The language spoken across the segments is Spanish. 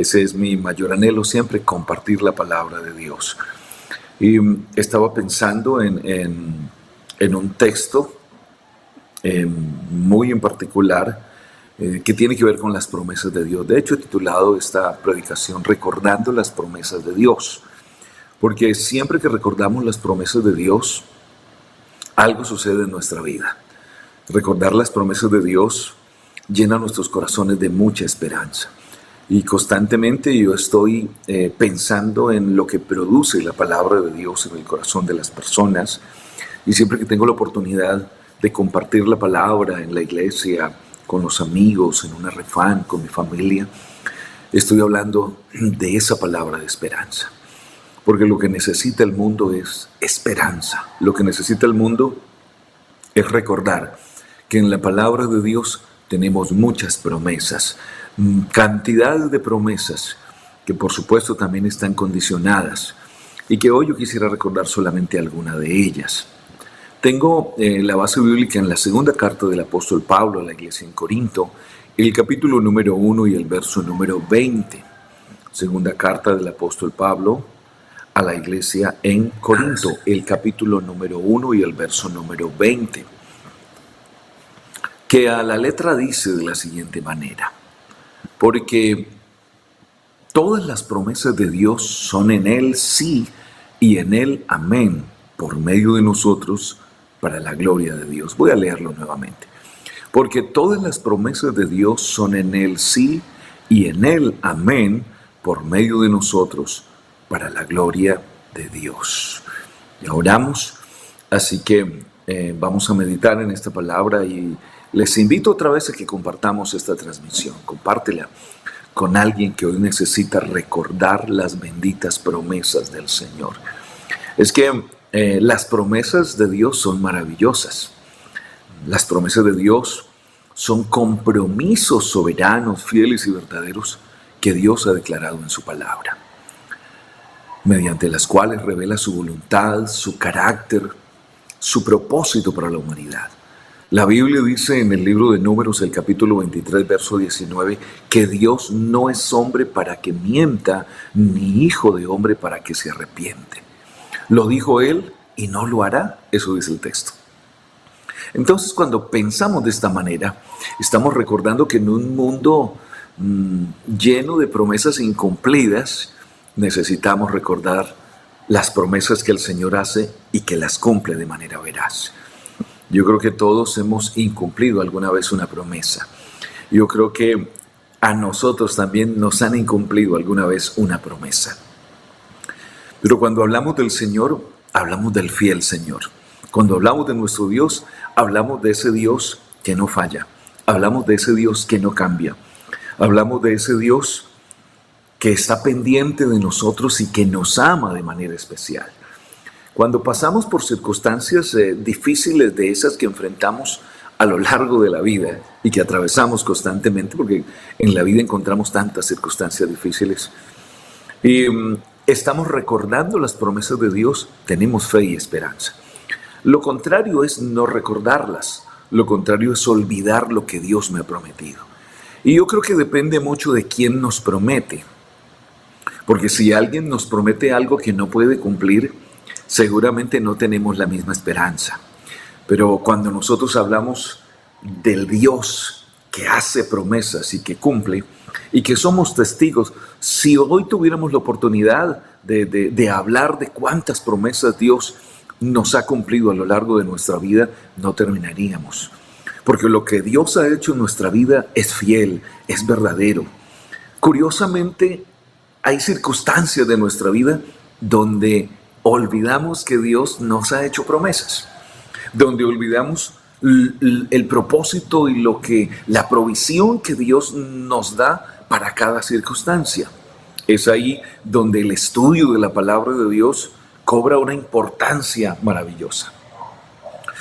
Ese es mi mayor anhelo siempre, compartir la palabra de Dios. Y estaba pensando en un texto muy en particular que tiene que ver con las promesas de Dios. De hecho, he titulado esta predicación Recordando las promesas de Dios. Porque siempre que recordamos las promesas de Dios, algo sucede en nuestra vida. Recordar las promesas de Dios llena nuestros corazones de mucha esperanza. Y constantemente yo estoy pensando en lo que produce la palabra de Dios en el corazón de las personas. Y siempre que tengo la oportunidad de compartir la palabra en la iglesia, con los amigos, en una refán, con mi familia, estoy hablando de esa palabra de esperanza. Porque lo que necesita el mundo es esperanza. Lo que necesita el mundo es recordar que en la palabra de Dios tenemos muchas promesas, cantidades de promesas que por supuesto también están condicionadas y que hoy yo quisiera recordar solamente alguna de ellas. Tengo la base bíblica en la segunda carta del apóstol Pablo a la iglesia en Corinto, el capítulo número 1 y el verso número 20. Segunda carta del apóstol Pablo a la iglesia en Corinto, el capítulo número 1 y el verso número 20, que a la letra dice de la siguiente manera: porque todas las promesas de Dios son en Él sí y en Él amén, por medio de nosotros, para la gloria de Dios. Voy a leerlo nuevamente. Porque todas las promesas de Dios son en Él sí y en Él amén, por medio de nosotros, para la gloria de Dios. Ya oramos, así que vamos a meditar en esta palabra y les invito otra vez a que compartamos esta transmisión. Compártela con alguien que hoy necesita recordar las benditas promesas del Señor. Es que las promesas de Dios son maravillosas. Las promesas de Dios son compromisos soberanos, fieles y verdaderos que Dios ha declarado en su palabra, mediante las cuales revela su voluntad, su carácter, su propósito para la humanidad. La Biblia dice en el libro de Números, el capítulo 23, verso 19, que Dios no es hombre para que mienta, ni hijo de hombre para que se arrepiente. Lo dijo Él y no lo hará, eso dice el texto. Entonces, cuando pensamos de esta manera, estamos recordando que en un mundo lleno de promesas incumplidas, necesitamos recordar las promesas que el Señor hace y que las cumple de manera veraz. Yo creo que todos hemos incumplido alguna vez una promesa. Yo creo que a nosotros también nos han incumplido alguna vez una promesa. Pero cuando hablamos del Señor, hablamos del fiel Señor. Cuando hablamos de nuestro Dios, hablamos de ese Dios que no falla. Hablamos de ese Dios que no cambia. Hablamos de ese Dios que está pendiente de nosotros y que nos ama de manera especial. Cuando pasamos por circunstancias difíciles de esas que enfrentamos a lo largo de la vida y que atravesamos constantemente, porque en la vida encontramos tantas circunstancias difíciles, y estamos recordando las promesas de Dios, tenemos fe y esperanza. Lo contrario es no recordarlas, lo contrario es olvidar lo que Dios me ha prometido. Y yo creo que depende mucho de quién nos promete. Porque si alguien nos promete algo que no puede cumplir, seguramente no tenemos la misma esperanza. Pero cuando nosotros hablamos del Dios que hace promesas y que cumple, y que somos testigos, si hoy tuviéramos la oportunidad de hablar de cuántas promesas Dios nos ha cumplido a lo largo de nuestra vida, no terminaríamos. Porque lo que Dios ha hecho en nuestra vida es fiel, es verdadero. Curiosamente, hay circunstancias de nuestra vida donde olvidamos que Dios nos ha hecho promesas, donde olvidamos el propósito y la provisión que Dios nos da para cada circunstancia. Es ahí donde el estudio de la palabra de Dios cobra una importancia maravillosa.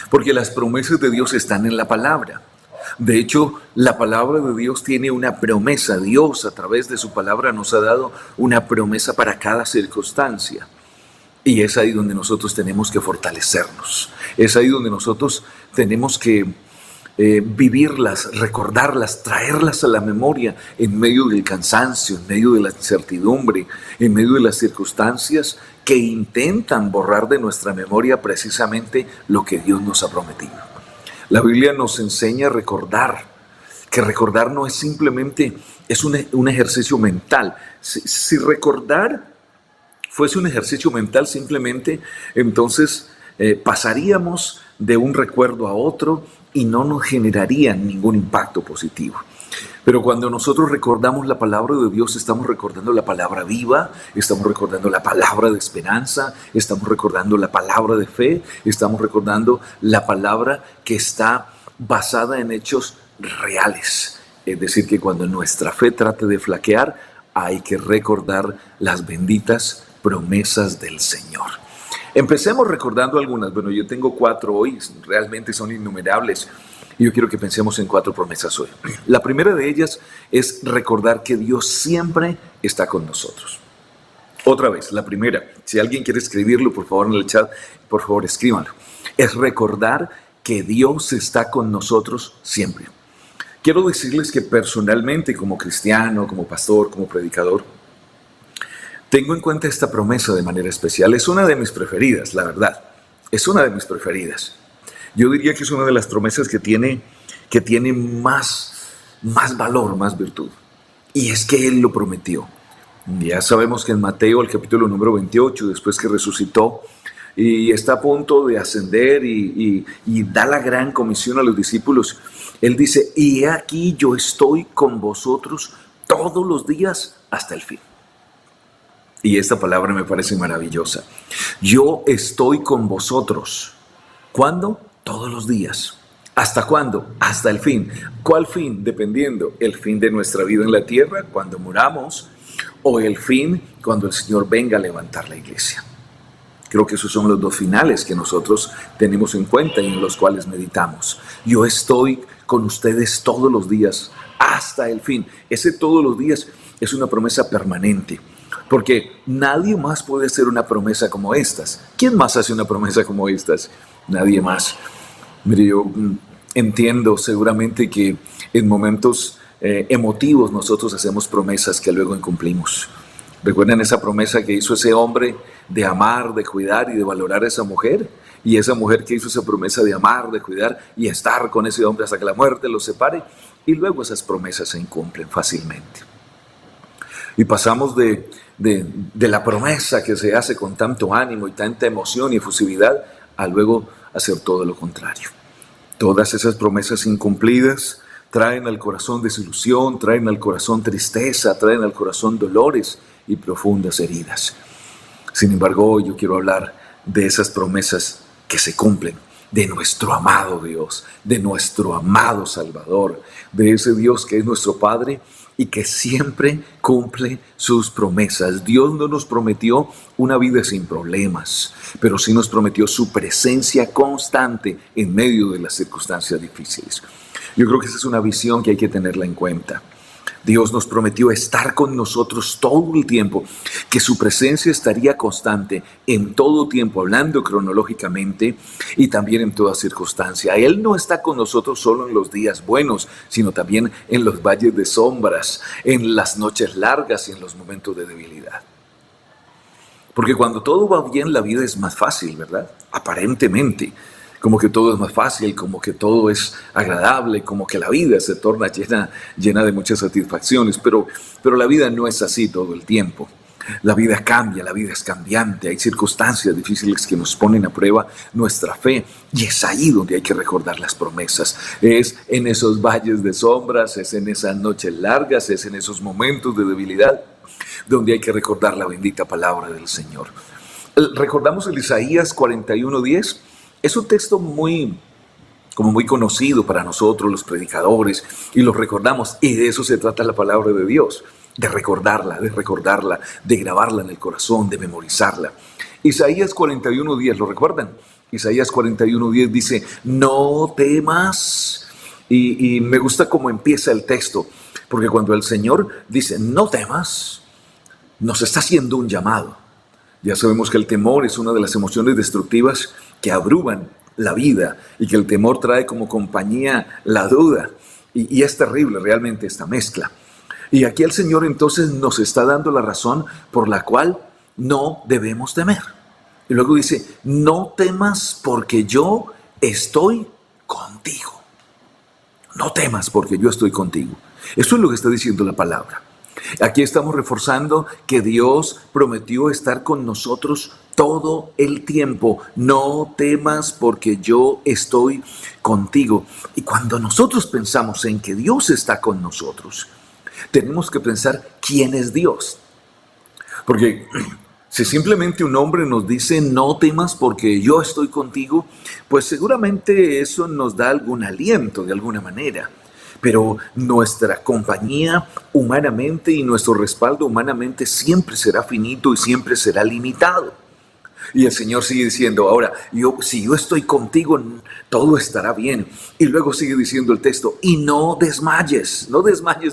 Porque las promesas de Dios están en la palabra. De hecho, la palabra de Dios tiene una promesa. Dios, a través de su palabra, nos ha dado una promesa para cada circunstancia. Y es ahí donde nosotros tenemos que fortalecernos. Es ahí donde nosotros tenemos que vivirlas, recordarlas, traerlas a la memoria en medio del cansancio, en medio de la incertidumbre, en medio de las circunstancias que intentan borrar de nuestra memoria precisamente lo que Dios nos ha prometido. La Biblia nos enseña a recordar, que recordar no es simplemente, es un ejercicio mental. Si recordar fuese un ejercicio mental simplemente, entonces pasaríamos de un recuerdo a otro y no nos generaría ningún impacto positivo. Pero cuando nosotros recordamos la palabra de Dios, estamos recordando la palabra viva, estamos recordando la palabra de esperanza, estamos recordando la palabra de fe, estamos recordando la palabra que está basada en hechos reales. Es decir, que cuando nuestra fe trate de flaquear, hay que recordar las benditas promesas del Señor. Empecemos recordando algunas. Bueno, yo tengo 4 hoy, realmente son innumerables. Y yo quiero que pensemos en 4 promesas hoy. La primera de ellas es recordar que Dios siempre está con nosotros. Otra vez, la primera, si alguien quiere escribirlo, por favor en el chat, por favor escríbanlo. Es recordar que Dios está con nosotros siempre. Quiero decirles que personalmente, como cristiano, como pastor, como predicador, tengo en cuenta esta promesa de manera especial. Es una de mis preferidas, la verdad. Es una de mis preferidas. Yo diría que es una de las promesas que tiene más valor, más virtud. Y es que Él lo prometió. Ya sabemos que en Mateo, el capítulo número 28, después que resucitó y está a punto de ascender y da la gran comisión a los discípulos, Él dice, y he aquí yo estoy con vosotros todos los días hasta el fin. Y esta palabra me parece maravillosa. Yo estoy con vosotros. ¿Cuándo? Todos los días. ¿Hasta cuándo? Hasta el fin. ¿Cuál fin? Dependiendo. El fin de nuestra vida en la tierra, cuando muramos, o el fin cuando el Señor venga a levantar la iglesia. Creo que esos son los 2 finales que nosotros tenemos en cuenta y en los cuales meditamos. Yo estoy con ustedes todos los días hasta el fin. Ese todos los días es una promesa permanente. Porque nadie más puede hacer una promesa como estas. ¿Quién más hace una promesa como estas? Nadie más. Mire, yo entiendo seguramente que en momentos emotivos nosotros hacemos promesas que luego incumplimos. ¿Recuerdan esa promesa que hizo ese hombre de amar, de cuidar y de valorar a esa mujer? Y esa mujer que hizo esa promesa de amar, de cuidar y estar con ese hombre hasta que la muerte los separe. Y luego esas promesas se incumplen fácilmente. Y pasamos de la promesa que se hace con tanto ánimo y tanta emoción y efusividad a luego hacer todo lo contrario. Todas esas promesas incumplidas traen al corazón desilusión, traen al corazón tristeza, traen al corazón dolores y profundas heridas. Sin embargo, hoy yo quiero hablar de esas promesas que se cumplen, de nuestro amado Dios, de nuestro amado Salvador, de ese Dios que es nuestro Padre y que siempre cumple sus promesas. Dios no nos prometió una vida sin problemas, pero sí nos prometió su presencia constante en medio de las circunstancias difíciles. Yo creo que esa es una visión que hay que tenerla en cuenta. Dios nos prometió estar con nosotros todo el tiempo, que su presencia estaría constante en todo tiempo, hablando cronológicamente y también en toda circunstancia. Él no está con nosotros solo en los días buenos, sino también en los valles de sombras, en las noches largas y en los momentos de debilidad. Porque cuando todo va bien, la vida es más fácil, ¿verdad? Aparentemente. Como que todo es más fácil, como que todo es agradable, como que la vida se torna llena de muchas satisfacciones, pero la vida no es así todo el tiempo. La vida cambia, la vida es cambiante, hay circunstancias difíciles que nos ponen a prueba nuestra fe y es ahí donde hay que recordar las promesas. Es en esos valles de sombras, es en esas noches largas, es en esos momentos de debilidad donde hay que recordar la bendita palabra del Señor. Recordamos el Isaías 41:10. Es un texto muy conocido para nosotros, los predicadores, y lo recordamos, y de eso se trata la palabra de Dios, de recordarla, de grabarla en el corazón, de memorizarla. Isaías 41:10, ¿lo recuerdan? Isaías 41:10 dice, no temas, y me gusta cómo empieza el texto, porque cuando el Señor dice, no temas, nos está haciendo un llamado. Ya sabemos que el temor es una de las emociones destructivas que abruman la vida y que el temor trae como compañía la duda. Y es terrible realmente esta mezcla. Y aquí el Señor entonces nos está dando la razón por la cual no debemos temer. Y luego dice, no temas porque yo estoy contigo. No temas porque yo estoy contigo. Eso es lo que está diciendo la palabra. Aquí estamos reforzando que Dios prometió estar con nosotros todo el tiempo. No temas porque yo estoy contigo. Y cuando nosotros pensamos en que Dios está con nosotros, tenemos que pensar quién es Dios. Porque si simplemente un hombre nos dice no temas porque yo estoy contigo, pues seguramente eso nos da algún aliento de alguna manera. Pero nuestra compañía humanamente y nuestro respaldo humanamente siempre será finito y siempre será limitado. Y el Señor sigue diciendo, ahora, si yo estoy contigo, todo estará bien. Y luego sigue diciendo el texto, y no desmayes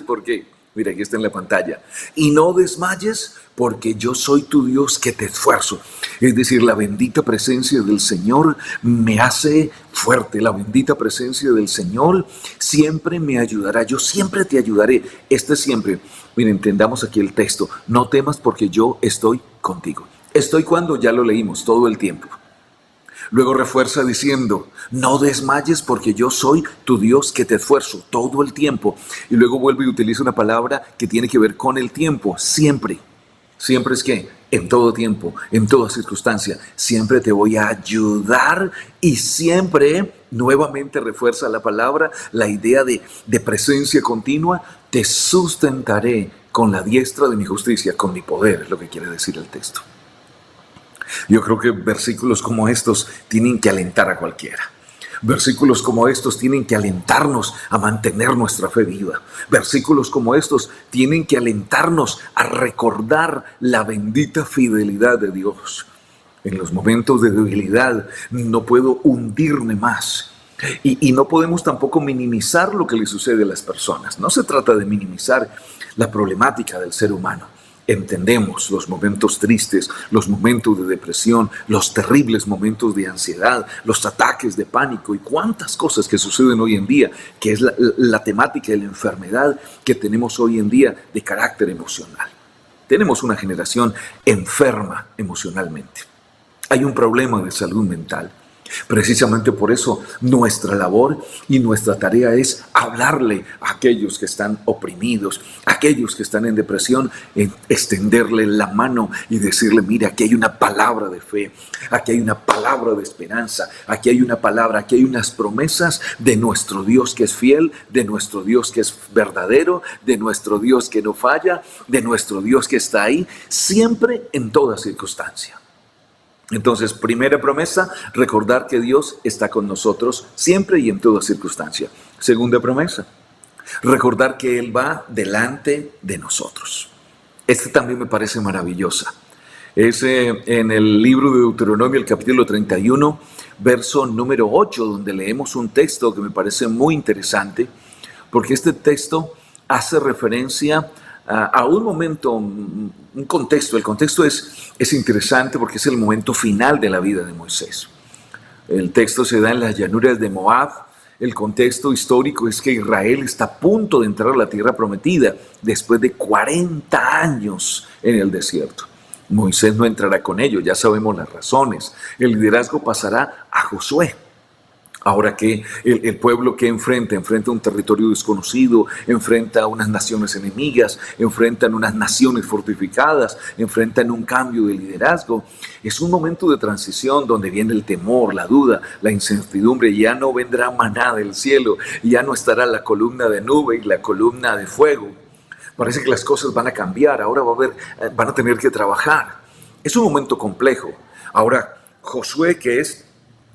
porque, mira, aquí está en la pantalla, y no desmayes porque yo soy tu Dios que te esfuerzo. Es decir, la bendita presencia del Señor me hace fuerte, la bendita presencia del Señor siempre me ayudará, yo siempre te ayudaré. Siempre, miren, entendamos aquí el texto, no temas porque yo estoy contigo. Estoy cuando ya lo leímos todo el tiempo. Luego refuerza diciendo, no desmayes porque yo soy tu Dios que te esfuerzo todo el tiempo. Y luego vuelve y utiliza una palabra que tiene que ver con el tiempo, siempre. Siempre es que en todo tiempo, en toda circunstancia, siempre te voy a ayudar y siempre, nuevamente refuerza la palabra, la idea de presencia continua, te sustentaré con la diestra de mi justicia, con mi poder, es lo que quiere decir el texto. Yo creo que versículos como estos tienen que alentar a cualquiera. Versículos como estos tienen que alentarnos a mantener nuestra fe viva. Versículos como estos tienen que alentarnos a recordar la bendita fidelidad de Dios. En los momentos de debilidad no puedo hundirme más. Y no podemos tampoco minimizar lo que le sucede a las personas. No se trata de minimizar la problemática del ser humano. Entendemos los momentos tristes, los momentos de depresión, los terribles momentos de ansiedad, los ataques de pánico y cuántas cosas que suceden hoy en día, que es la temática de la enfermedad que tenemos hoy en día de carácter emocional. Tenemos una generación enferma emocionalmente. Hay un problema de salud mental. Precisamente por eso nuestra labor y nuestra tarea es hablarle a aquellos que están oprimidos, a aquellos que están en depresión, extenderle la mano y decirle, mira, aquí hay una palabra de fe, aquí hay una palabra de esperanza, aquí hay una palabra, aquí hay unas promesas de nuestro Dios que es fiel, de nuestro Dios que es verdadero, de nuestro Dios que no falla, de nuestro Dios que está ahí, siempre en toda circunstancia. Entonces, primera promesa, recordar que Dios está con nosotros siempre y en toda circunstancia. Segunda promesa, recordar que Él va delante de nosotros. También me parece maravillosa. Es en el libro de Deuteronomio, el capítulo 31, verso número 8, donde leemos un texto que me parece muy interesante, porque este texto hace referencia a un momento, un contexto. El contexto es interesante porque es el momento final de la vida de Moisés. El texto se da en las llanuras de Moab. El contexto histórico es que Israel está a punto de entrar a la tierra prometida después de 40 años en el desierto. Moisés no entrará con ellos, ya sabemos las razones. El liderazgo pasará a Josué. Ahora que el pueblo que enfrenta un territorio desconocido, enfrenta a unas naciones enemigas, enfrentan unas naciones fortificadas, enfrentan un cambio de liderazgo. Es un momento de transición donde viene el temor, la duda, la incertidumbre. Ya no vendrá maná del cielo, ya no estará la columna de nube y la columna de fuego. Parece que las cosas van a cambiar, ahora van a tener que trabajar. Es un momento complejo. Ahora, Josué, que es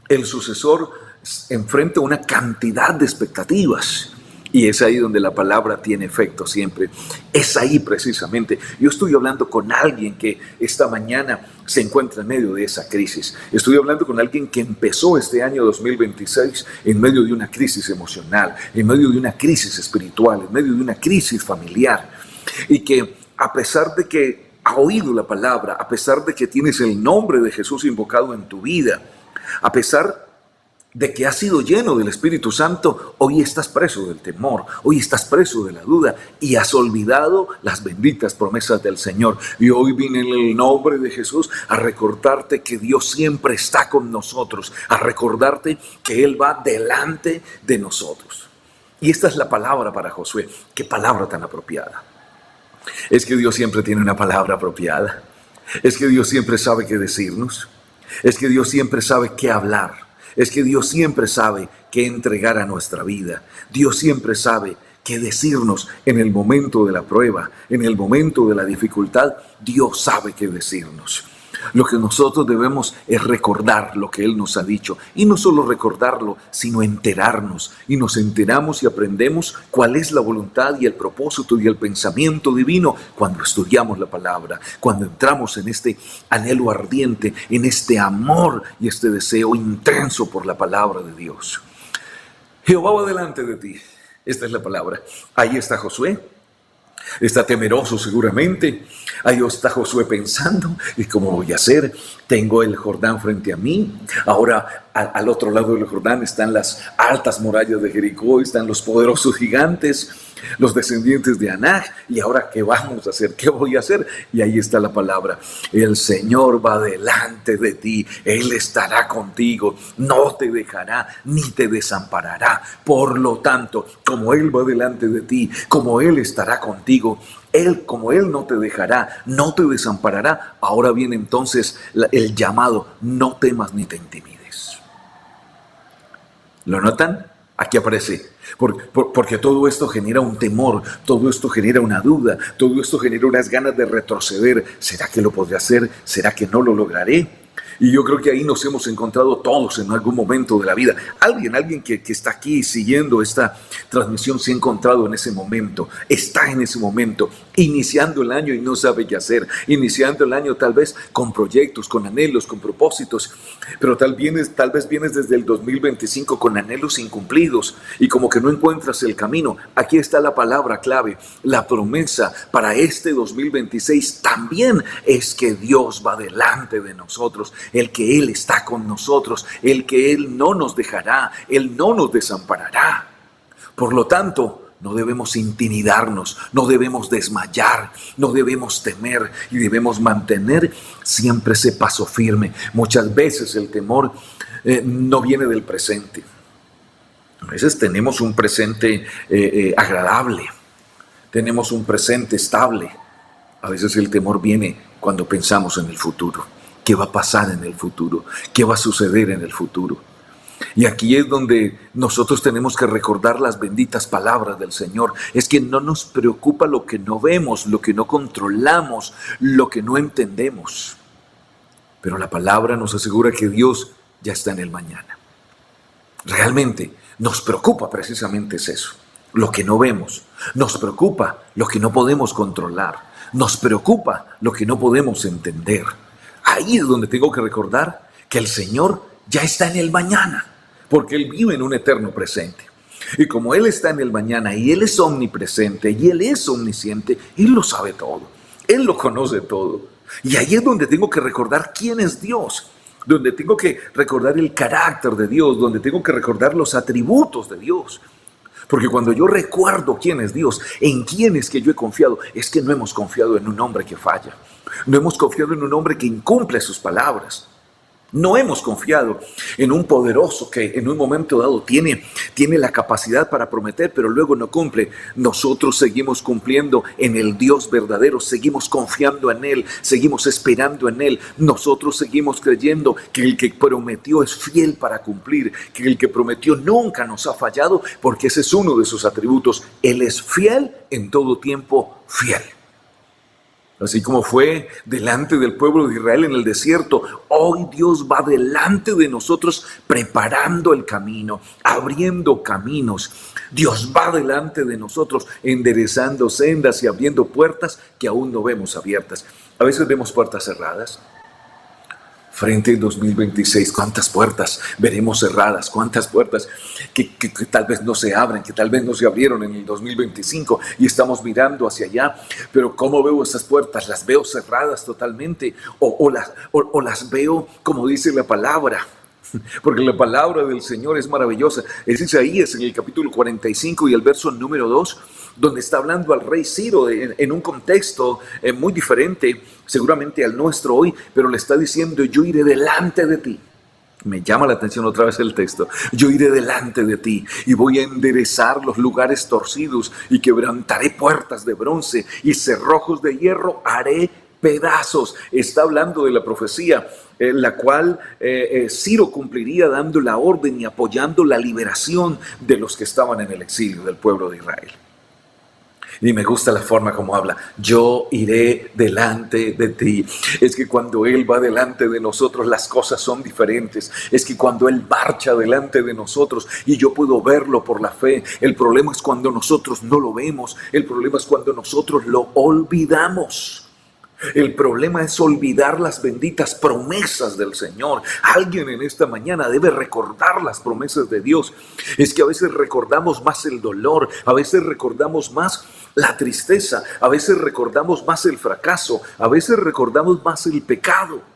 el sucesor, enfrenta una cantidad de expectativas. Y es ahí donde la palabra tiene efecto siempre. Es ahí precisamente. Yo estoy hablando con alguien que esta mañana se encuentra en medio de esa crisis. Estoy hablando con alguien que empezó este año 2026 en medio de una crisis emocional, en medio de una crisis espiritual, en medio de una crisis familiar. Y que a pesar de que ha oído la palabra, a pesar de que tienes el nombre de Jesús invocado en tu vida, a pesar de que has sido lleno del Espíritu Santo, hoy estás preso del temor, hoy estás preso de la duda y has olvidado las benditas promesas del Señor. Y hoy vine en el nombre de Jesús a recordarte que Dios siempre está con nosotros, a recordarte que Él va delante de nosotros. Y esta es la palabra para Josué. Qué palabra tan apropiada. Es que Dios siempre tiene una palabra apropiada. Es que Dios siempre sabe qué decirnos. Es que Dios siempre sabe qué hablar. Es que Dios siempre sabe qué entregar a nuestra vida. Dios siempre sabe qué decirnos en el momento de la prueba, en el momento de la dificultad. Dios sabe qué decirnos. Lo que nosotros debemos es recordar lo que Él nos ha dicho. Y no solo recordarlo, sino enterarnos. Y nos enteramos y aprendemos cuál es la voluntad y el propósito y el pensamiento divino cuando estudiamos la palabra. Cuando entramos en este anhelo ardiente, en este amor y este deseo intenso por la palabra de Dios. Jehová va delante de ti. Esta es la palabra. Ahí está Josué. Está temeroso seguramente. Ahí está Josué pensando, ¿y cómo voy a hacer? Tengo el Jordán frente a mí. Ahora al otro lado del Jordán están las altas murallas de Jericó, están los poderosos gigantes, los descendientes de Anac. ¿Y ahora qué vamos a hacer? ¿Qué voy a hacer? Y ahí está la palabra. El Señor va delante de ti. Él estará contigo. No te dejará ni te desamparará. Por lo tanto, como Él va delante de ti, como Él estará contigo, como Él no te dejará, no te desamparará. Ahora viene entonces el llamado: no temas ni te intimides. ¿Lo notan? Aquí aparece, porque todo esto genera un temor, todo esto genera una duda, todo esto genera unas ganas de retroceder. ¿Será que lo podré hacer? ¿Será que no lo lograré? Y yo creo que ahí nos hemos encontrado todos en algún momento de la vida. Alguien que está aquí siguiendo esta transmisión se ha encontrado en ese momento, está en ese momento, iniciando el año y no sabe qué hacer, iniciando el año tal vez con proyectos, con anhelos, con propósitos, pero tal vez vienes desde el 2025 con anhelos incumplidos y como que no encuentras el camino. Aquí está la palabra clave, la promesa para este 2026 también es que Dios va delante de nosotros. El que Él está con nosotros, el que Él no nos dejará, Él no nos desamparará. Por lo tanto, no debemos intimidarnos, no debemos desmayar, no debemos temer y debemos mantener siempre ese paso firme. Muchas veces el temor no viene del presente. A veces tenemos un presente agradable, tenemos un presente estable. A veces el temor viene cuando pensamos en el futuro. ¿Qué va a pasar en el futuro? ¿Qué va a suceder en el futuro? Y aquí es donde nosotros tenemos que recordar las benditas palabras del Señor. Es que no nos preocupa lo que no vemos, lo que no controlamos, lo que no entendemos. Pero la palabra nos asegura que Dios ya está en el mañana. Realmente nos preocupa precisamente es eso, lo que no vemos. Nos preocupa lo que no podemos controlar. Nos preocupa lo que no podemos entender. Ahí es donde tengo que recordar que el Señor ya está en el mañana, porque Él vive en un eterno presente. Y como Él está en el mañana y Él es omnipresente y Él es omnisciente, Él lo sabe todo, Él lo conoce todo. Y ahí es donde tengo que recordar quién es Dios, donde tengo que recordar el carácter de Dios, donde tengo que recordar los atributos de Dios. Porque cuando yo recuerdo quién es Dios, en quién es que yo he confiado, es que no hemos confiado en un hombre que falla. No hemos confiado en un hombre que incumple sus palabras. No hemos confiado en un poderoso que en un momento dado tiene la capacidad para prometer, pero luego no cumple. Nosotros seguimos cumpliendo en el Dios verdadero, seguimos confiando en Él, seguimos esperando en Él. Nosotros seguimos creyendo que el que prometió es fiel para cumplir, que el que prometió nunca nos ha fallado, porque ese es uno de sus atributos. Él es fiel en todo tiempo, fiel. Así como fue delante del pueblo de Israel en el desierto, hoy Dios va delante de nosotros preparando el camino, abriendo caminos. Dios va delante de nosotros enderezando sendas y abriendo puertas que aún no vemos abiertas. A veces vemos puertas cerradas. Frente al 2026, ¿cuántas puertas veremos cerradas? ¿Cuántas puertas que tal vez no se abren, que tal vez no se abrieron en el 2025 y estamos mirando hacia allá? Pero ¿cómo veo esas puertas? ¿Las veo cerradas totalmente? ¿O las veo como dice la palabra? porque la palabra del Señor es maravillosa. Es Isaías en el capítulo 45 y el verso número 2, donde está hablando al rey Ciro en un contexto muy diferente, seguramente al nuestro hoy, pero le está diciendo: yo iré delante de ti. Me llama la atención otra vez el texto. Yo iré delante de ti y voy a enderezar los lugares torcidos y quebrantaré puertas de bronce y cerrojos de hierro haré pedazos. Está hablando de la profecía, la cual Ciro cumpliría dando la orden y apoyando la liberación de los que estaban en el exilio del pueblo de Israel. Y me gusta la forma como habla: yo iré delante de ti. Es que cuando Él va delante de nosotros, las cosas son diferentes. Es que cuando Él marcha delante de nosotros y yo puedo verlo por la fe, el problema es cuando nosotros no lo vemos. El problema es cuando nosotros lo olvidamos. El problema es olvidar las benditas promesas del Señor. Alguien en esta mañana debe recordar las promesas de Dios. Es que a veces recordamos más el dolor, a veces recordamos más la tristeza, a veces recordamos más el fracaso, a veces recordamos más el pecado.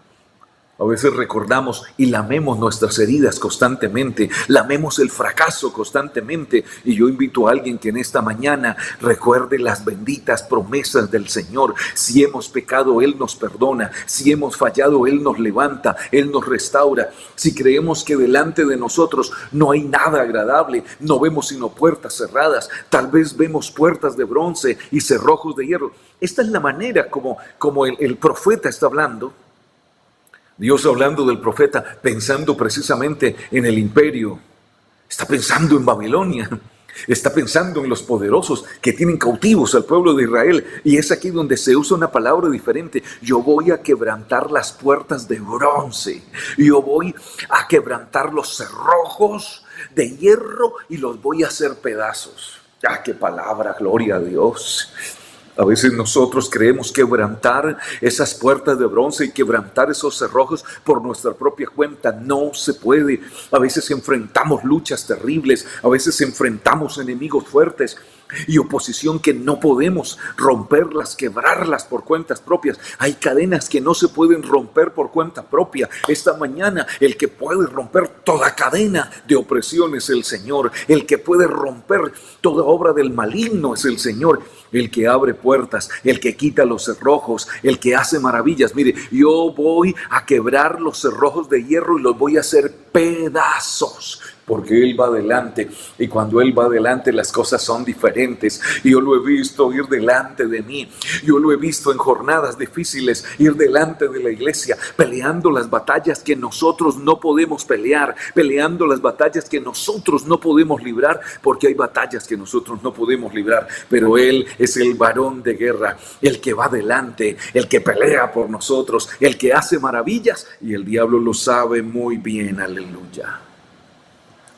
A veces recordamos y lamemos nuestras heridas constantemente, lamemos el fracaso constantemente. Y yo invito a alguien que en esta mañana recuerde las benditas promesas del Señor. Si hemos pecado, Él nos perdona. Si hemos fallado, Él nos levanta, Él nos restaura. Si creemos que delante de nosotros no hay nada agradable, no vemos sino puertas cerradas, tal vez vemos puertas de bronce y cerrojos de hierro. Esta es la manera como el profeta está hablando. Dios, hablando del profeta, pensando precisamente en el imperio, está pensando en Babilonia, está pensando en los poderosos que tienen cautivos al pueblo de Israel. Y es aquí donde se usa una palabra diferente: yo voy a quebrantar las puertas de bronce, yo voy a quebrantar los cerrojos de hierro y los voy a hacer pedazos. ¡Ah, qué palabra! ¡Gloria a Dios! A veces nosotros creemos quebrantar esas puertas de bronce y quebrantar esos cerrojos por nuestra propia cuenta. No se puede. A veces enfrentamos luchas terribles, a veces enfrentamos enemigos fuertes y oposición que no podemos romperlas, quebrarlas por cuentas propias. Hay cadenas que no se pueden romper por cuenta propia. Esta mañana el que puede romper toda cadena de opresión es el Señor. El que puede romper toda obra del maligno es el Señor. El que abre puertas, el que quita los cerrojos, el que hace maravillas. Mire, yo voy a quebrar los cerrojos de hierro y los voy a hacer pedazos, porque Él va adelante, y cuando Él va adelante las cosas son diferentes. Y yo lo he visto ir delante de mí, yo lo he visto en jornadas difíciles ir delante de la iglesia, peleando las batallas que nosotros no podemos pelear, peleando las batallas que nosotros no podemos librar, porque hay batallas que nosotros no podemos librar, pero Él es el varón de guerra, el que va adelante, el que pelea por nosotros, el que hace maravillas, y el diablo lo sabe muy bien. Aleluya.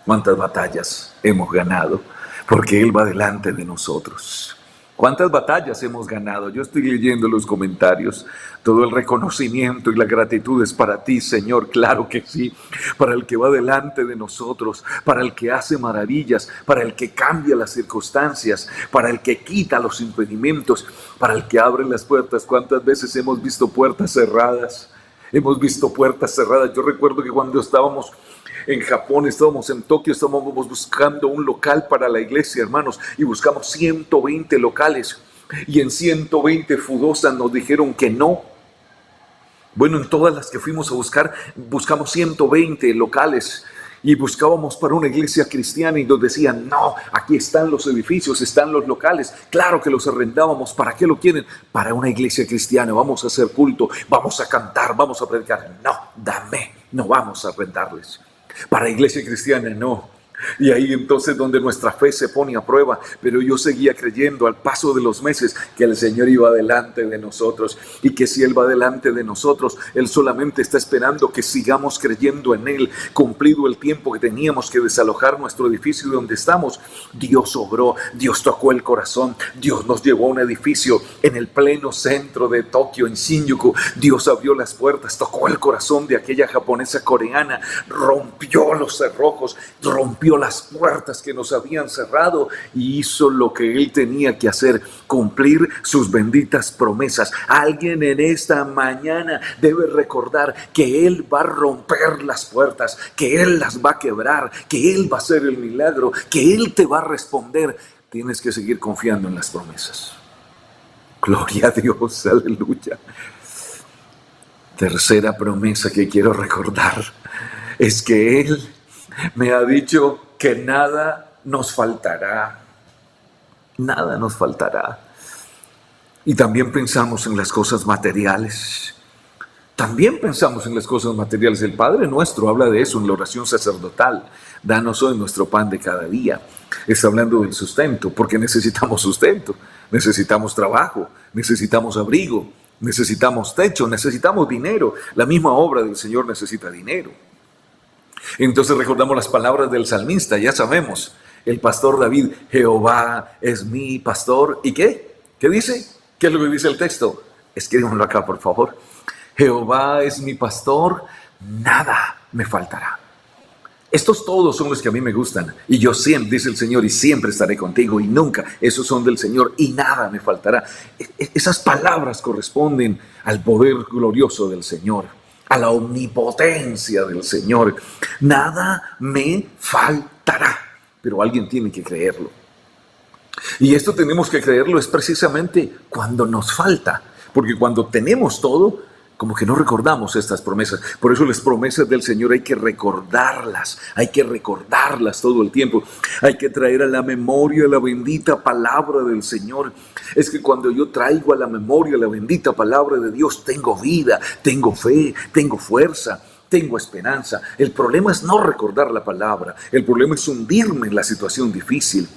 ¿Cuántas batallas hemos ganado? Porque Él va delante de nosotros. ¿Cuántas batallas hemos ganado? Yo estoy leyendo los comentarios. Todo el reconocimiento y la gratitud es para ti, Señor. Claro que sí. Para el que va delante de nosotros, para el que hace maravillas, para el que cambia las circunstancias, para el que quita los impedimentos, para el que abre las puertas. ¿Cuántas veces hemos visto puertas cerradas? Hemos visto puertas cerradas. Yo recuerdo que cuando estábamos en Japón, estábamos en Tokio, estábamos buscando un local para la iglesia, hermanos, y buscamos 120 locales, y en 120 Fudosa nos dijeron que no. Bueno, en todas las que fuimos a buscar, buscamos 120 locales, y buscábamos para una iglesia cristiana y nos decían: no, aquí están los edificios, están los locales, claro que los arrendábamos. ¿Para qué lo quieren? Para una iglesia cristiana, vamos a hacer culto, vamos a cantar, vamos a predicar. No, dame, no vamos a arrendarles. Para iglesia cristiana no. Y ahí entonces donde nuestra fe se pone a prueba. Pero yo seguía creyendo al paso de los meses que el Señor iba delante de nosotros, y que si Él va delante de nosotros, Él solamente está esperando que sigamos creyendo en Él. Cumplido el tiempo que teníamos que desalojar nuestro edificio donde estamos, Dios obró, Dios tocó el corazón, Dios nos llevó a un edificio en el pleno centro de Tokio, en Shinjuku. Dios abrió las puertas, tocó el corazón de aquella japonesa coreana, rompió los cerrojos, rompió rompió las puertas que nos habían cerrado y hizo lo que Él tenía que hacer, cumplir sus benditas promesas. Alguien en esta mañana debe recordar que Él va a romper las puertas, que Él las va a quebrar, que Él va a hacer el milagro, que Él te va a responder. Tienes que seguir confiando en las promesas. Gloria a Dios, aleluya. Tercera promesa que quiero recordar es que Él me ha dicho que nada nos faltará. Nada nos faltará. Y también pensamos en las cosas materiales. También pensamos en las cosas materiales. El Padre Nuestro habla de eso en la oración sacerdotal. Danos hoy nuestro pan de cada día. Está hablando del sustento, porque necesitamos sustento. Necesitamos trabajo, necesitamos abrigo, necesitamos techo, necesitamos dinero. La misma obra del Señor necesita dinero. Entonces recordamos las palabras del salmista, ya sabemos, el pastor David, Jehová es mi pastor. ¿Y qué? ¿Qué dice? ¿Qué es lo que dice el texto? Escríbanlo acá, por favor. Jehová es mi pastor, nada me faltará. Estos todos son los que a mí me gustan. Y yo siempre, dice el Señor, y siempre estaré contigo, y nunca. Esos son del Señor, y nada me faltará. Esas palabras corresponden al poder glorioso del Señor, a la omnipotencia del Señor. Nada me faltará. Pero alguien tiene que creerlo. Y esto tenemos que creerlo es precisamente cuando nos falta. Porque cuando tenemos todo, como que no recordamos estas promesas. Por eso las promesas del Señor hay que recordarlas todo el tiempo. Hay que traer a la memoria la bendita palabra del Señor. Es que cuando yo traigo a la memoria la bendita palabra de Dios, tengo vida, tengo fe, tengo fuerza, tengo esperanza. El problema es no recordar la palabra. El problema es hundirme en la situación difícil.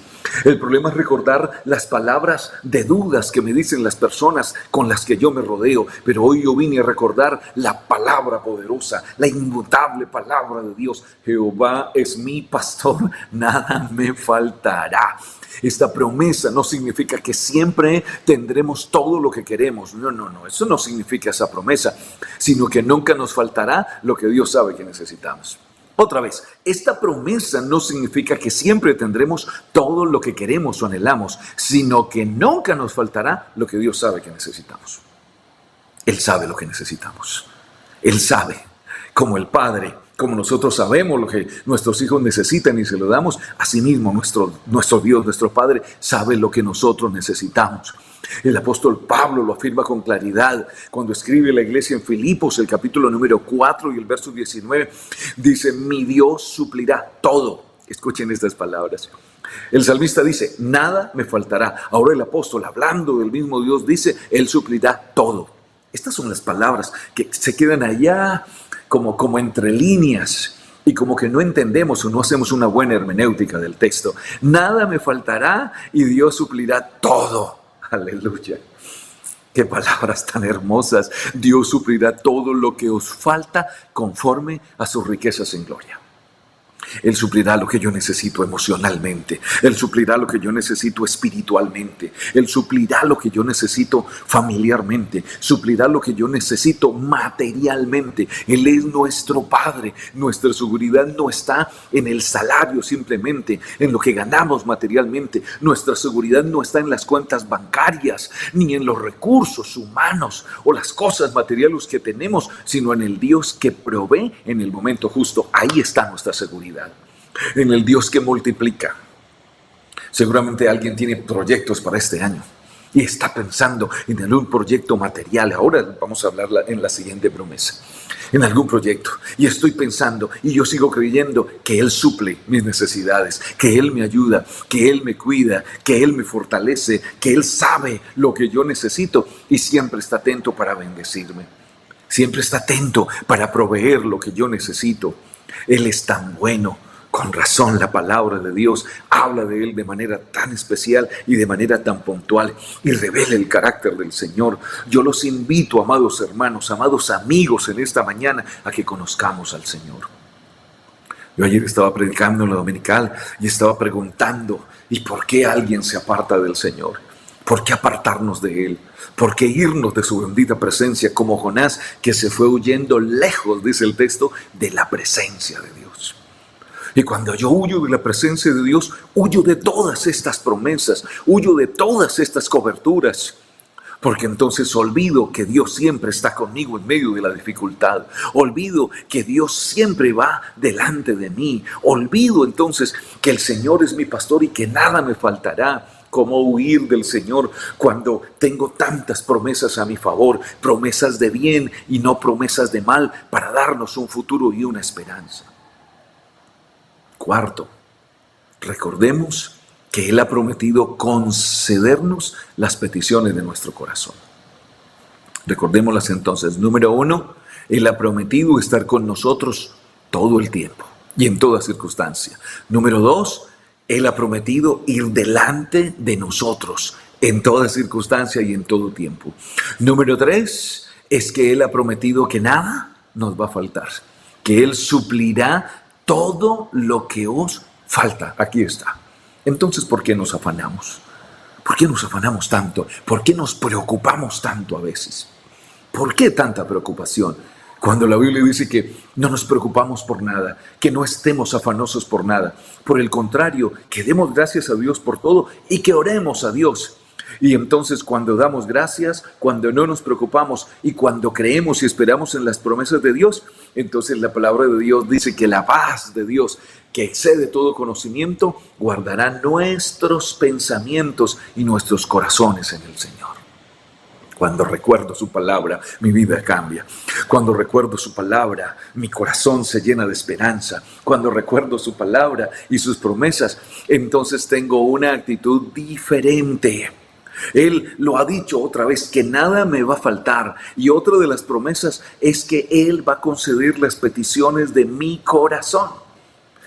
El problema es recordar las palabras de dudas que me dicen las personas con las que yo me rodeo. Pero hoy yo vine a recordar la palabra poderosa, la inmutable palabra de Dios. Jehová es mi pastor, nada me faltará. Esta promesa no significa que siempre tendremos todo lo que queremos. No, eso no significa esa promesa, sino que nunca nos faltará lo que Dios sabe que necesitamos. Otra vez, esta promesa no significa que siempre tendremos todo lo que queremos o anhelamos, sino que nunca nos faltará lo que Dios sabe que necesitamos. Él sabe lo que necesitamos. Él sabe, como el Padre, como nosotros sabemos lo que nuestros hijos necesitan y se lo damos, asimismo nuestro Dios, nuestro Padre, sabe lo que nosotros necesitamos. El apóstol Pablo lo afirma con claridad cuando escribe a la iglesia en Filipos, el capítulo número 4 y el verso 19, dice, mi Dios suplirá todo. Escuchen estas palabras. El salmista dice, nada me faltará. Ahora el apóstol, hablando del mismo Dios, dice, Él suplirá todo. Estas son las palabras que se quedan allá como entre líneas y como que no entendemos o no hacemos una buena hermenéutica del texto. Nada me faltará y Dios suplirá todo. Aleluya. Qué palabras tan hermosas. Dios suplirá todo lo que os falta conforme a sus riquezas en gloria. Él suplirá lo que yo necesito emocionalmente. Él suplirá lo que yo necesito espiritualmente. Él suplirá lo que yo necesito familiarmente. Suplirá lo que yo necesito materialmente. Él es nuestro Padre. Nuestra seguridad no está en el salario simplemente, en lo que ganamos materialmente. Nuestra seguridad no está en las cuentas bancarias, ni en los recursos humanos o las cosas materiales que tenemos, sino en el Dios que provee en el momento justo. Ahí está nuestra seguridad. En el Dios que multiplica. Seguramente alguien tiene proyectos para este año y está pensando en algún proyecto material. Ahora vamos a hablar en la siguiente promesa. En algún proyecto. Y estoy pensando y yo sigo creyendo que Él suple mis necesidades, que Él me ayuda, que Él me cuida, que Él me fortalece, que Él sabe lo que yo necesito y siempre está atento para bendecirme. Siempre está atento para proveer lo que yo necesito. Él es tan bueno. Con razón la palabra de Dios habla de Él de manera tan especial y de manera tan puntual y revela el carácter del Señor. Yo los invito, amados hermanos, amados amigos, en esta mañana a que conozcamos al Señor. Yo ayer estaba predicando en la dominical y estaba preguntando, ¿y por qué alguien se aparta del Señor? ¿Por qué apartarnos de Él? ¿Por qué irnos de su bendita presencia como Jonás, que se fue huyendo lejos, dice el texto, de la presencia de Dios? Y cuando yo huyo de la presencia de Dios, huyo de todas estas promesas, huyo de todas estas coberturas. Porque entonces olvido que Dios siempre está conmigo en medio de la dificultad. Olvido que Dios siempre va delante de mí. Olvido entonces que el Señor es mi pastor y que nada me faltará. ¿Cómo huir del Señor cuando tengo tantas promesas a mi favor? Promesas de bien y no promesas de mal para darnos un futuro y una esperanza. Cuarto, recordemos que Él ha prometido concedernos las peticiones de nuestro corazón. Recordémoslas entonces. Número 1, Él ha prometido estar con nosotros todo el tiempo y en toda circunstancia. Número 2, Él ha prometido ir delante de nosotros en toda circunstancia y en todo tiempo. Número 3, es que Él ha prometido que nada nos va a faltar, que Él suplirá todo lo que os falta. Aquí está. Entonces, ¿por qué nos afanamos? ¿Por qué nos afanamos tanto? ¿Por qué nos preocupamos tanto a veces? ¿Por qué tanta preocupación? Cuando la Biblia dice que no nos preocupamos por nada, que no estemos afanosos por nada. Por el contrario, que demos gracias a Dios por todo y que oremos a Dios. Y entonces cuando damos gracias, cuando no nos preocupamos y cuando creemos y esperamos en las promesas de Dios, entonces la palabra de Dios dice que la paz de Dios, que excede todo conocimiento, guardará nuestros pensamientos y nuestros corazones en el Señor. Cuando recuerdo su palabra, mi vida cambia. Cuando recuerdo su palabra, mi corazón se llena de esperanza. Cuando recuerdo su palabra y sus promesas, entonces tengo una actitud diferente. Él lo ha dicho otra vez, que nada me va a faltar. Y otra de las promesas es que Él va a conceder las peticiones de mi corazón.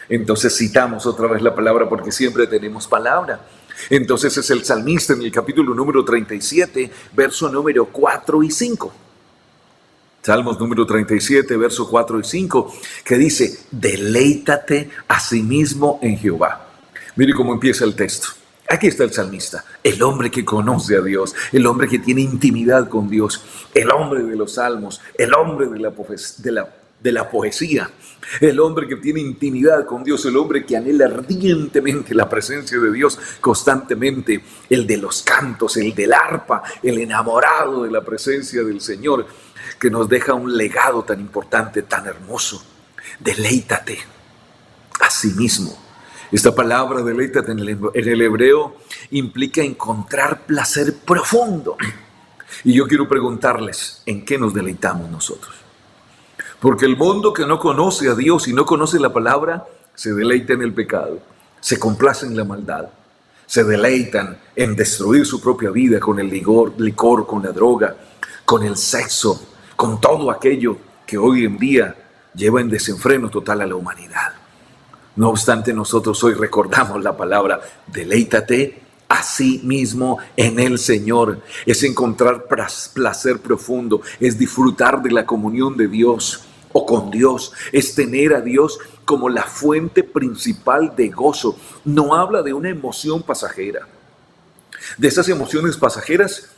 Entonces citamos otra vez la palabra porque siempre tenemos palabra. Entonces es el salmista en el capítulo número 37, verso número 4 y 5. Salmos número 37, verso 4 y 5, que dice, deleítate a sí mismo en Jehová. Mire cómo empieza el texto. Aquí está el salmista, el hombre que conoce a Dios, el hombre que tiene intimidad con Dios, el hombre de los salmos, el hombre de la poesía, el hombre que tiene intimidad con Dios, el hombre que anhela ardientemente la presencia de Dios constantemente, el de los cantos, el del arpa, el enamorado de la presencia del Señor, que nos deja un legado tan importante, tan hermoso. Deleítate a sí mismo. Esta palabra, deleítate en el hebreo, implica encontrar placer profundo. Y yo quiero preguntarles, ¿en qué nos deleitamos nosotros? Porque el mundo que no conoce a Dios y no conoce la palabra, se deleita en el pecado, se complace en la maldad, se deleitan en destruir su propia vida con el licor, con la droga, con el sexo, con todo aquello que hoy en día lleva en desenfreno total a la humanidad. No obstante, nosotros hoy recordamos la palabra, deleítate a sí mismo en el Señor. Es encontrar placer profundo, es disfrutar de la comunión de Dios o con Dios, es tener a Dios como la fuente principal de gozo. No habla de una emoción pasajera, de esas emociones pasajeras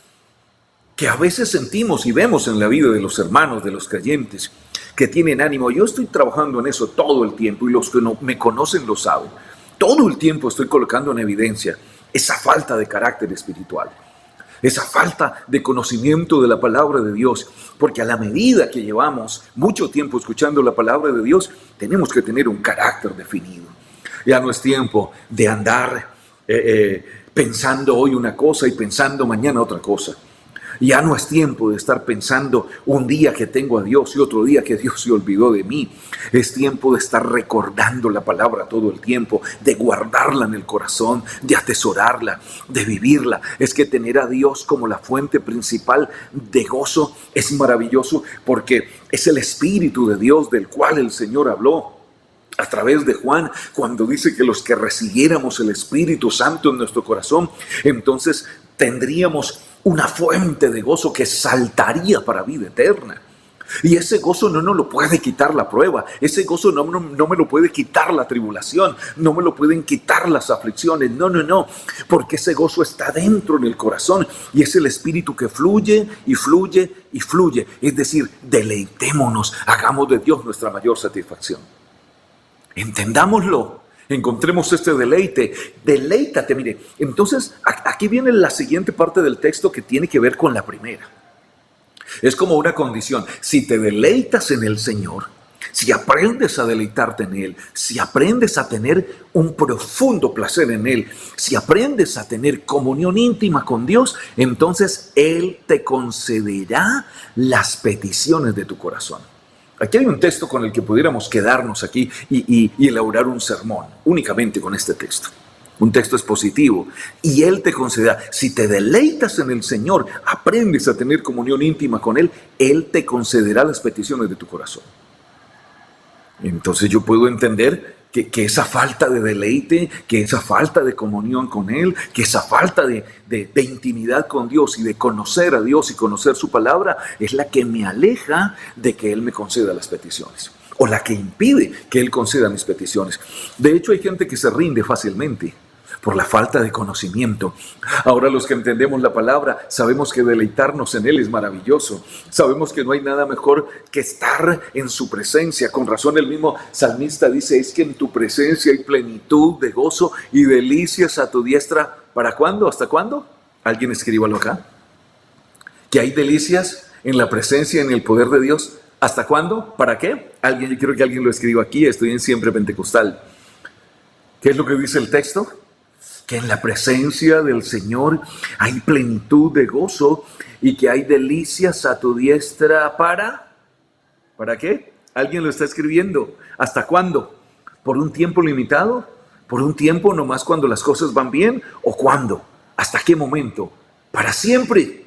que a veces sentimos y vemos en la vida de los hermanos, de los creyentes, que tienen ánimo. Yo estoy trabajando en eso todo el tiempo y los que no me conocen lo saben. Todo el tiempo estoy colocando en evidencia esa falta de carácter espiritual, esa falta de conocimiento de la palabra de Dios, porque a la medida que llevamos mucho tiempo escuchando la palabra de Dios, tenemos que tener un carácter definido. Ya no es tiempo de andar pensando hoy una cosa y pensando mañana otra cosa. Ya no es tiempo de estar pensando un día que tengo a Dios y otro día que Dios se olvidó de mí. Es tiempo de estar recordando la palabra todo el tiempo, de guardarla en el corazón, de atesorarla, de vivirla. Es que tener a Dios como la fuente principal de gozo es maravilloso porque es el Espíritu de Dios del cual el Señor habló a través de Juan, cuando dice que los que recibiéramos el Espíritu Santo en nuestro corazón, entonces tendríamos una fuente de gozo que saltaría para vida eterna. Y ese gozo no nos lo puede quitar la prueba, ese gozo no me lo puede quitar la tribulación, no me lo pueden quitar las aflicciones, no, porque ese gozo está dentro en el corazón y es el Espíritu que fluye y fluye y fluye. Es decir, deleitémonos, hagamos de Dios nuestra mayor satisfacción. Entendámoslo. Encontremos este deleite. Deleítate, mire. Entonces, aquí viene la siguiente parte del texto que tiene que ver con la primera. Es como una condición. Si te deleitas en el Señor, si aprendes a deleitarte en Él, si aprendes a tener un profundo placer en Él, si aprendes a tener comunión íntima con Dios, entonces Él te concederá las peticiones de tu corazón. Aquí hay un texto con el que pudiéramos quedarnos aquí y elaborar un sermón, únicamente con este texto. Un texto expositivo. Y Él te concederá, si te deleitas en el Señor, aprendes a tener comunión íntima con Él, Él te concederá las peticiones de tu corazón. Entonces yo puedo entender que esa falta de deleite, que esa falta de comunión con Él, que esa falta de intimidad con Dios y de conocer a Dios y conocer su palabra es la que me aleja de que Él me conceda las peticiones, o la que impide que Él conceda mis peticiones. De hecho, hay gente que se rinde fácilmente por la falta de conocimiento. Ahora los que entendemos la palabra sabemos que deleitarnos en Él es maravilloso. Sabemos que no hay nada mejor que estar en su presencia. Con razón el mismo salmista dice, es que en tu presencia hay plenitud de gozo y delicias a tu diestra. ¿Para cuándo? ¿Hasta cuándo? Alguien escríbalo acá. Que hay delicias en la presencia, en el poder de Dios. ¿Hasta cuándo? ¿Para qué? Yo quiero que alguien lo escriba aquí. Estoy en Siempre Pentecostal. ¿Qué es lo que dice el texto? Que en la presencia del Señor hay plenitud de gozo y que hay delicias a tu diestra ¿para qué? Alguien lo está escribiendo. ¿Hasta cuándo? ¿Por un tiempo limitado? ¿Por un tiempo nomás cuando las cosas van bien? ¿O cuándo? ¿Hasta qué momento? Para siempre.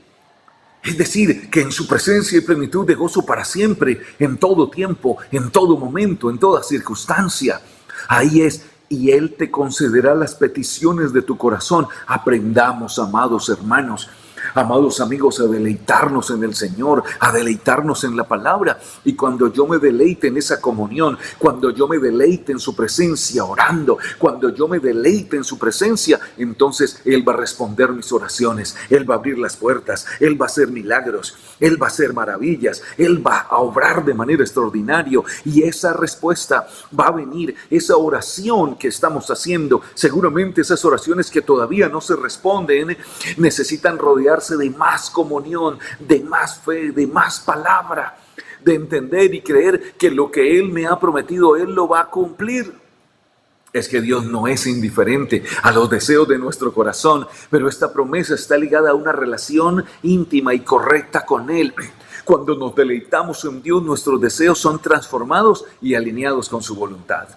Es decir, que en su presencia hay plenitud de gozo para siempre, en todo tiempo, en todo momento, en toda circunstancia. Ahí es. Y Él te concederá las peticiones de tu corazón. Aprendamos, amados hermanos, amados amigos, a deleitarnos en el Señor, a deleitarnos en la palabra. Y cuando yo me deleite en esa comunión, cuando yo me deleite en su presencia orando, cuando yo me deleite en su presencia, entonces Él va a responder mis oraciones, Él va a abrir las puertas, Él va a hacer milagros, Él va a hacer maravillas, Él va a obrar de manera extraordinaria. Y esa respuesta va a venir, esa oración que estamos haciendo, seguramente esas oraciones que todavía no se responden, necesitan rodearse de más comunión, de más fe, de más palabra, de entender y creer que lo que Él me ha prometido, Él lo va a cumplir. Es que Dios no es indiferente a los deseos de nuestro corazón, pero esta promesa está ligada a una relación íntima y correcta con Él. Cuando nos deleitamos en Dios, nuestros deseos son transformados y alineados con su voluntad.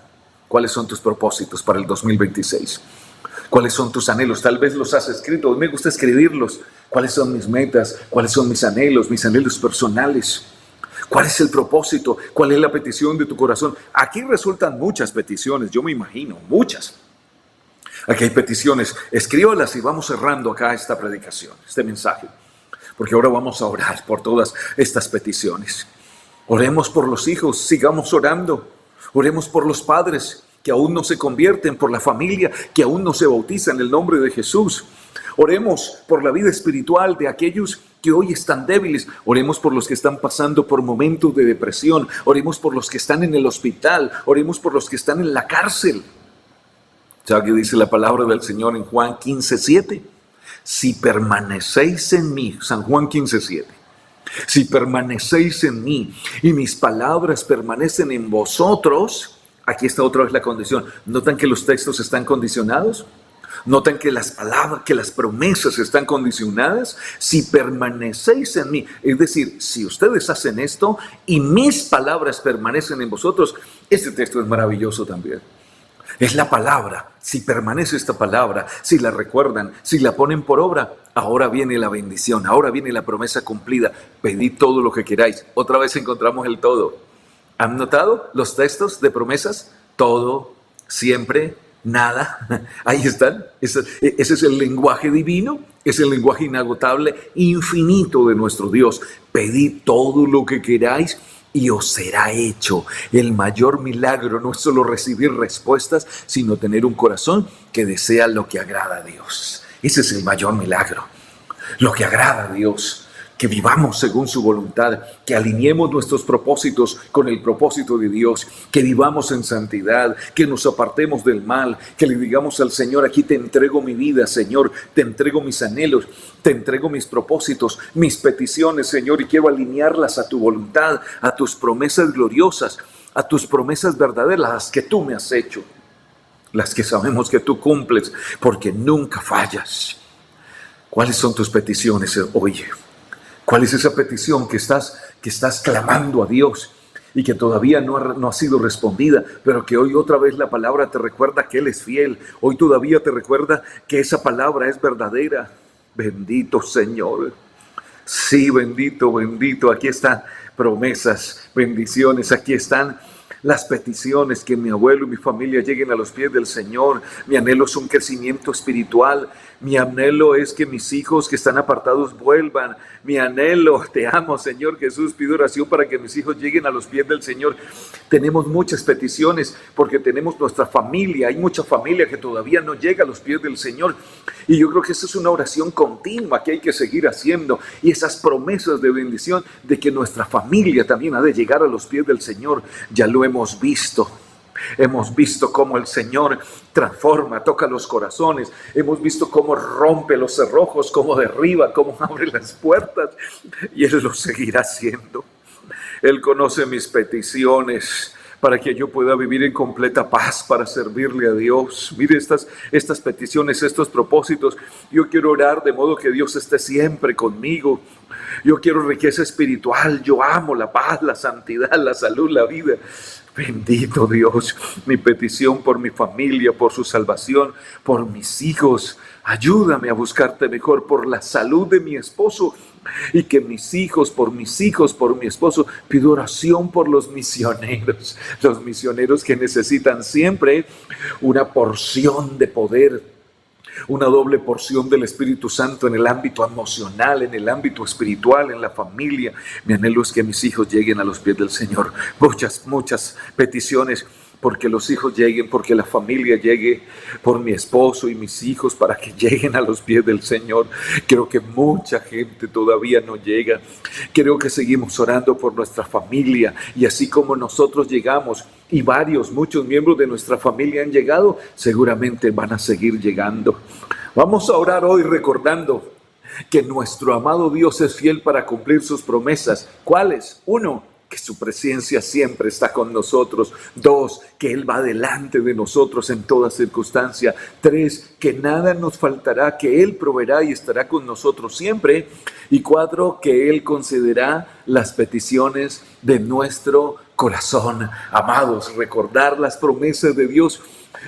¿Cuáles son tus propósitos para el 2026? ¿Cuáles son tus anhelos? Tal vez los has escrito. A mí me gusta escribirlos. ¿Cuáles son mis metas? ¿Cuáles son mis anhelos personales? ¿Cuál es el propósito? ¿Cuál es la petición de tu corazón? Aquí resultan muchas peticiones, yo me imagino, muchas. Aquí hay peticiones. Escríbalas y vamos cerrando acá esta predicación, este mensaje. Porque ahora vamos a orar por todas estas peticiones. Oremos por los hijos, sigamos orando. Oremos por los padres que aún no se convierten, por la familia que aún no se bautiza en el nombre de Jesús. Oremos por la vida espiritual de aquellos que hoy están débiles. Oremos por los que están pasando por momentos de depresión. Oremos por los que están en el hospital. Oremos por los que están en la cárcel. ¿Sabe qué dice la palabra del Señor en Juan 15:7? Si permanecéis en mí, San Juan 15:7. Si permanecéis en mí y mis palabras permanecen en vosotros, aquí está otra vez la condición. ¿Notan que los textos están condicionados? ¿Notan que las palabras, que las promesas están condicionadas? Si permanecéis en mí, es decir, si ustedes hacen esto y mis palabras permanecen en vosotros, este texto es maravilloso también. Es la palabra. Si permanece esta palabra, si la recuerdan, si la ponen por obra, ahora viene la bendición, ahora viene la promesa cumplida. Pedid todo lo que queráis. Otra vez encontramos el todo. ¿Han notado los textos de promesas? Todo, siempre, nada. Ahí están. Ese es el lenguaje divino, es el lenguaje inagotable, infinito de nuestro Dios. Pedid todo lo que queráis y os será hecho. El mayor milagro no es solo recibir respuestas, sino tener un corazón que desea lo que agrada a Dios. Ese es el mayor milagro. Lo que agrada a Dios. que vivamos según su voluntad, que alineemos nuestros propósitos con el propósito de Dios, que vivamos en santidad, que nos apartemos del mal, que le digamos al Señor: aquí te entrego mi vida, Señor, te entrego mis anhelos, te entrego mis propósitos, mis peticiones, Señor, y quiero alinearlas a tu voluntad, a tus promesas gloriosas, a tus promesas verdaderas, las que tú me has hecho, las que sabemos que tú cumples, porque nunca fallas. ¿Cuáles son tus peticiones hoy? ¿Cuál es esa petición que estás clamando a Dios y que todavía no ha sido respondida, pero que hoy otra vez la palabra te recuerda que Él es fiel? Hoy todavía te recuerda que esa palabra es verdadera. Bendito Señor. Sí, bendito, bendito. Aquí están promesas, bendiciones. Aquí están las peticiones, que mi abuelo y mi familia lleguen a los pies del Señor. Mi anhelo es un crecimiento espiritual. Mi anhelo es que mis hijos que están apartados vuelvan. Mi anhelo, te amo, Señor Jesús, pido oración para que mis hijos lleguen a los pies del Señor. Tenemos muchas peticiones porque tenemos nuestra familia. Hay mucha familia que todavía no llega a los pies del Señor. Y yo creo que esa es una oración continua que hay que seguir haciendo. Y esas promesas de bendición de que nuestra familia también ha de llegar a los pies del Señor, ya lo hemos visto. Hemos visto cómo el Señor transforma, toca los corazones. Hemos visto cómo rompe los cerrojos, cómo derriba, cómo abre las puertas. Y Él lo seguirá haciendo. Él conoce mis peticiones para que yo pueda vivir en completa paz, para servirle a Dios. Mire estas peticiones, estos propósitos. Yo quiero orar de modo que Dios esté siempre conmigo. Yo quiero riqueza espiritual. Yo amo la paz, la santidad, la salud, la vida. Bendito Dios, mi petición por mi familia, por su salvación, por mis hijos. Ayúdame a buscarte mejor, por la salud de mi esposo, y que mis hijos, por mi esposo. Pido oración por los misioneros que necesitan siempre una porción de poder, una doble porción del Espíritu Santo en el ámbito emocional, en el ámbito espiritual, en la familia. Mi anhelo es que mis hijos lleguen a los pies del Señor. Muchas peticiones, porque los hijos lleguen, porque la familia llegue, por mi esposo y mis hijos, para que lleguen a los pies del Señor. Creo que mucha gente todavía no llega. Creo que seguimos orando por nuestra familia, y así como nosotros llegamos, y muchos miembros de nuestra familia han llegado, seguramente van a seguir llegando. Vamos a orar hoy recordando que nuestro amado Dios es fiel para cumplir sus promesas. ¿Cuáles? 1, que su presencia siempre está con nosotros. 2, que Él va delante de nosotros en toda circunstancia. 3, que nada nos faltará, que Él proveerá y estará con nosotros siempre. Y 4, que Él concederá las peticiones de nuestro corazón. Amados, recordar las promesas de Dios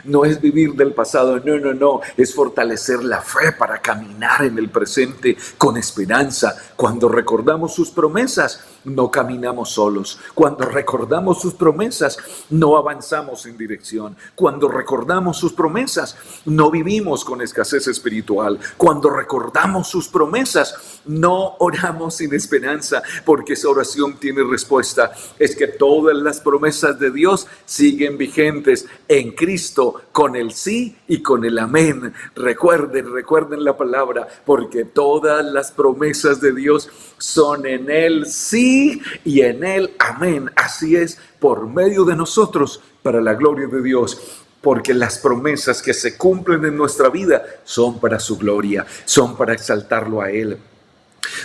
no es vivir del pasado, no, es fortalecer la fe para caminar en el presente con esperanza. Cuando recordamos sus promesas, no caminamos solos. Cuando recordamos sus promesas, no avanzamos sin dirección. Cuando recordamos sus promesas, no vivimos con escasez espiritual. Cuando recordamos sus promesas, no oramos sin esperanza, porque esa oración tiene respuesta. Es que todas las promesas de Dios siguen vigentes en Cristo, con el sí y con el amén. Recuerden la palabra, porque todas las promesas de Dios son en Él sí y en Él amén. Así es, por medio de nosotros, para la gloria de Dios. Porque las promesas que se cumplen en nuestra vida son para su gloria, son para exaltarlo a Él.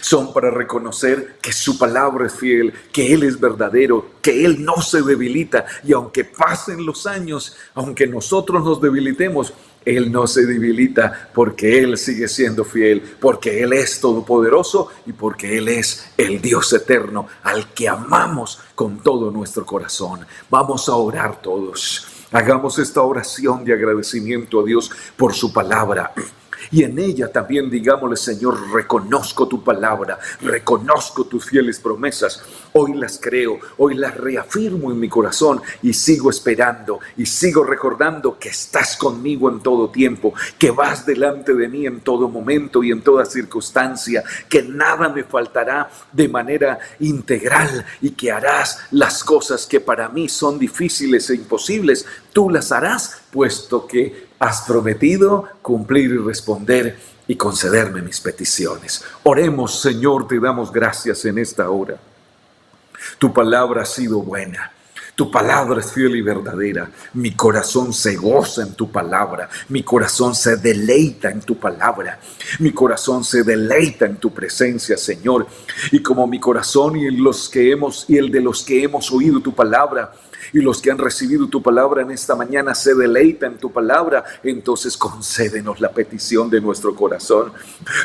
Son para reconocer que su palabra es fiel, que Él es verdadero, que Él no se debilita. Y aunque pasen los años, aunque nosotros nos debilitemos, Él no se debilita, porque Él sigue siendo fiel, porque Él es todopoderoso y porque Él es el Dios eterno al que amamos con todo nuestro corazón. Vamos a orar todos. Hagamos esta oración de agradecimiento a Dios por su palabra. Y en ella también digámosle: Señor, reconozco tu palabra, reconozco tus fieles promesas. Hoy las creo, hoy las reafirmo en mi corazón y sigo esperando y sigo recordando que estás conmigo en todo tiempo, que vas delante de mí en todo momento y en toda circunstancia, que nada me faltará de manera integral y que harás las cosas que para mí son difíciles e imposibles. Tú las harás, puesto que has prometido cumplir y responder. y concederme mis peticiones. Oremos, Señor, te damos gracias en esta hora. Tu palabra ha sido buena. Tu palabra es fiel y verdadera. Mi corazón se goza en tu palabra. Mi corazón se deleita en tu palabra. Mi corazón se deleita en tu presencia, Señor. Y como mi corazón y el de los que hemos oído tu palabra y los que han recibido tu palabra en esta mañana se deleita en tu palabra, entonces concédenos la petición de nuestro corazón.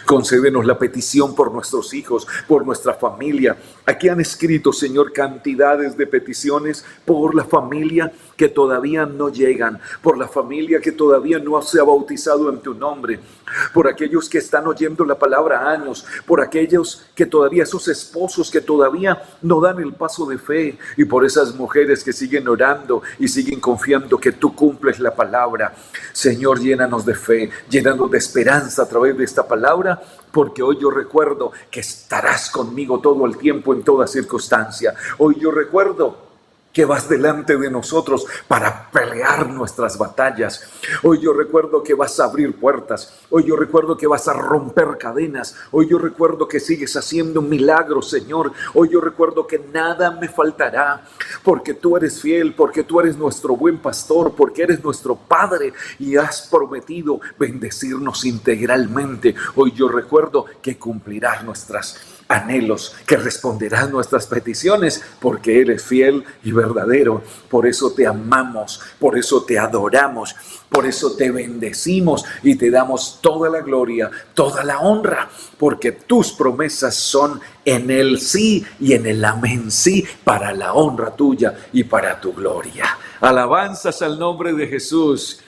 Concédenos la petición por nuestros hijos, por nuestra familia. Aquí han escrito, Señor, cantidades de peticiones por la familia que todavía no llegan, por la familia que todavía no se ha bautizado en tu nombre, por aquellos que están oyendo la palabra años, por aquellos que todavía, esos esposos que todavía no dan el paso de fe, y por esas mujeres que siguen orando y siguen confiando que tú cumples la palabra. Señor, llénanos de fe, llénanos de esperanza a través de esta palabra, porque hoy yo recuerdo que estarás conmigo todo el tiempo, en toda circunstancia. Hoy yo recuerdo que vas delante de nosotros para pelear nuestras batallas. Hoy yo recuerdo que vas a abrir puertas. Hoy yo recuerdo que vas a romper cadenas. Hoy yo recuerdo que sigues haciendo milagros, Señor. Hoy yo recuerdo que nada me faltará, porque tú eres fiel, porque tú eres nuestro buen pastor, porque eres nuestro Padre y has prometido bendecirnos integralmente. Hoy yo recuerdo que cumplirás nuestras anhelos, que responderás nuestras peticiones, porque eres fiel y verdadero. Por eso te amamos, por eso te adoramos, por eso te bendecimos y te damos toda la gloria, toda la honra, porque tus promesas son en el sí y en el amén sí, para la honra tuya y para tu gloria. Alabanzas al nombre de Jesús.